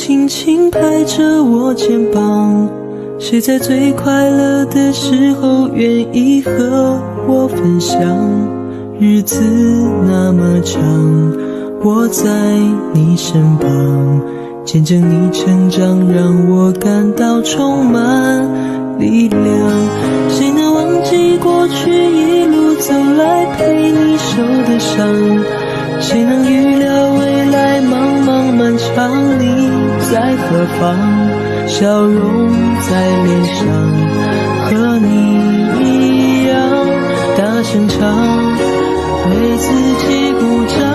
轻轻拍着我肩膀，谁在最快乐的时候愿意和我分享？日子那么长，我在你身旁，见证你成长，让我感到充满力量。谁能忘记过去一路走来陪你受的伤？谁能预料未来茫茫漫长，你在何方？笑容在脸上，和你一样大声唱，为自己鼓掌。